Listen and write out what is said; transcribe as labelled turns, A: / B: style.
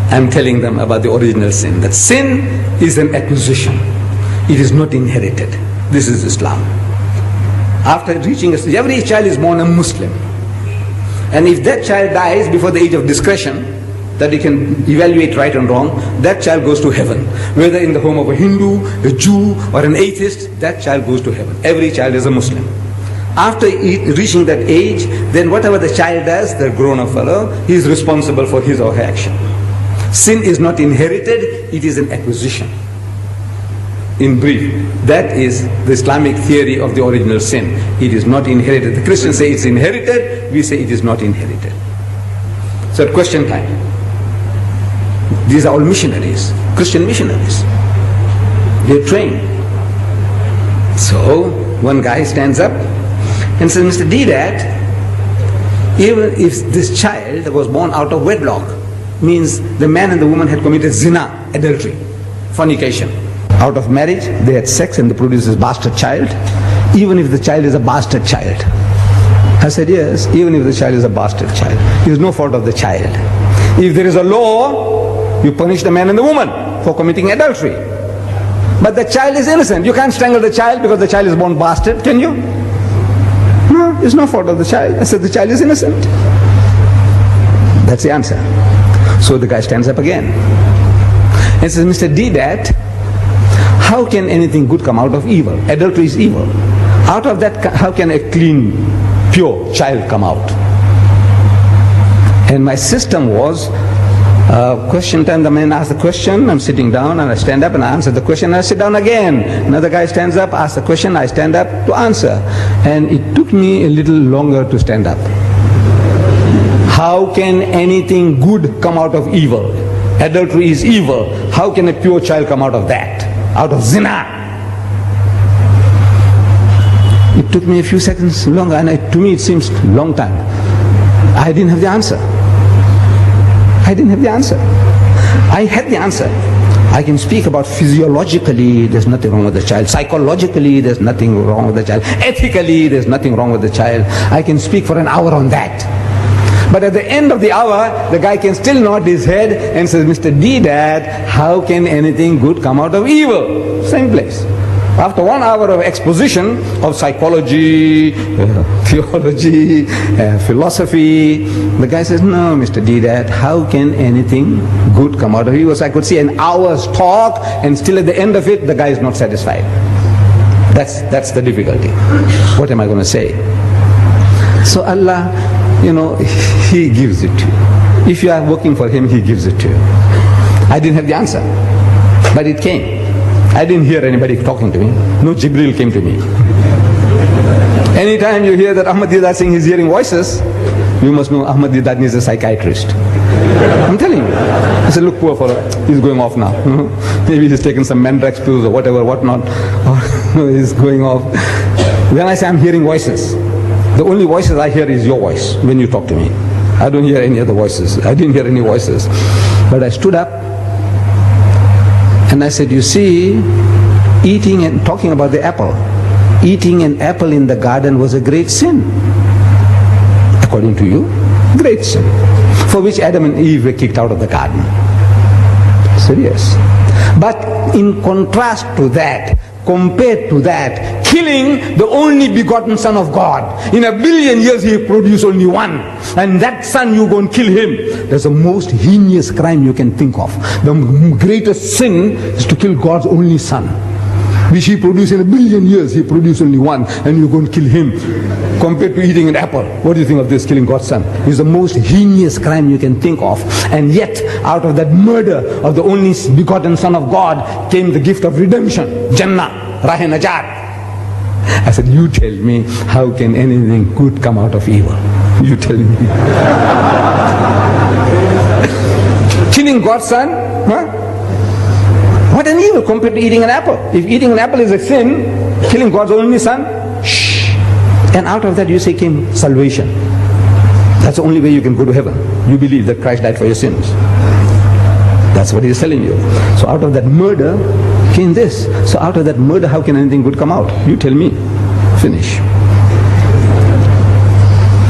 A: I'm telling them about the original sin. That sin is an acquisition. It is not inherited. This is Islam. After reaching a stage, every child is born a Muslim. And if that child dies before the age of discretion, that he can evaluate right and wrong, that child goes to heaven. Whether in the home of a Hindu, a Jew, or an atheist, that child goes to heaven. Every child is a Muslim. After reaching that age, then whatever the child does, the grown-up fellow, he is responsible for his or her action. Sin is not inherited, it is an acquisition. In brief, that is the Islamic theory of the original sin. It is not inherited. The Christians say it's inherited, we say it is not inherited. So at question time, these are all missionaries, Christian missionaries. They're trained. So one guy stands up and says, Mr. Deedat, even if this child was born out of wedlock, means the man and the woman had committed zina, adultery, fornication. Out of marriage, they had sex and they produced this bastard child. Even if the child is a bastard child. I said, yes, even if the child is a bastard child. It is no fault of the child. If there is a law, you punish the man and the woman for committing adultery. But the child is innocent. You can't strangle the child because the child is born bastard, can you? No, it's no fault of the child. I said, the child is innocent. That's the answer. So the guy stands up again and says, Mr. Deedat, how can anything good come out of evil? Adultery is evil. Out of that, how can a clean, pure child come out? And my system was, question time, the man asks the question, I'm sitting down and I stand up and I answer the question and I sit down again. Another guy stands up, asks the question, I stand up to answer. And it took me a little longer to stand up. How can anything good come out of evil? Adultery is evil. How can a pure child come out of that? Out of zina? It took me a few seconds longer, and to me it seems a long time. I didn't have the answer. I didn't have the answer. I had the answer. I can speak about physiologically, there's nothing wrong with the child. Psychologically, there's nothing wrong with the child. Ethically, there's nothing wrong with the child. I can speak for an hour on that. But at the end of the hour, the guy can still nod his head and says, Mr. Deedat, how can anything good come out of evil? Same place. After 1 hour of exposition of psychology, theology, philosophy, the guy says, no, Mr. Deedat, how can anything good come out of evil? So I could see an hour's talk and still at the end of it, the guy is not satisfied. That's the difficulty. What am I going to say? So Allah, He gives it to you. If you are working for Him, He gives it to you. I didn't have the answer, but it came. I didn't hear anybody talking to me. No Jibril came to me. Anytime you hear that Ahmad Deedat saying he's hearing voices, you must know Ahmad Deedat needs a psychiatrist. I'm telling you. I said, look, poor fellow, he's going off now. Maybe he's taken some Mandrax pills or whatever, whatnot. Or he's going off. Then I say, I'm hearing voices. The only voices I hear is your voice when you talk to me. I don't hear any other voices. I didn't hear any voices. But I stood up and I said, you see, eating and talking about the apple. Eating an apple in the garden was a great sin. According to you, great sin. For which Adam and Eve were kicked out of the garden. I said, yes. But in contrast to that, compared to that, killing the only begotten Son of God. In 1 billion years He produced only one. And that son, you go and kill him. That's the most heinous crime you can think of. The greatest sin is to kill God's only Son, which He produced in 1 billion years. He produced only one, and you go and kill him. Compared to eating an apple, what do you think of this, killing God's Son? It's the most heinous crime you can think of. And yet, out of that murder of the only begotten Son of God came the gift of redemption, Jannah, Rah-e-Najat. I said, you tell me, how can anything good come out of evil? You tell me. Killing God's Son? Huh? What an evil compared to eating an apple. If eating an apple is a sin, killing God's only Son, shh. And out of that you say came salvation. That's the only way you can go to heaven. You believe that Christ died for your sins. That's what He's telling you. So out of that murder came this. So out of that murder, how can anything good come out? You tell me. Finish.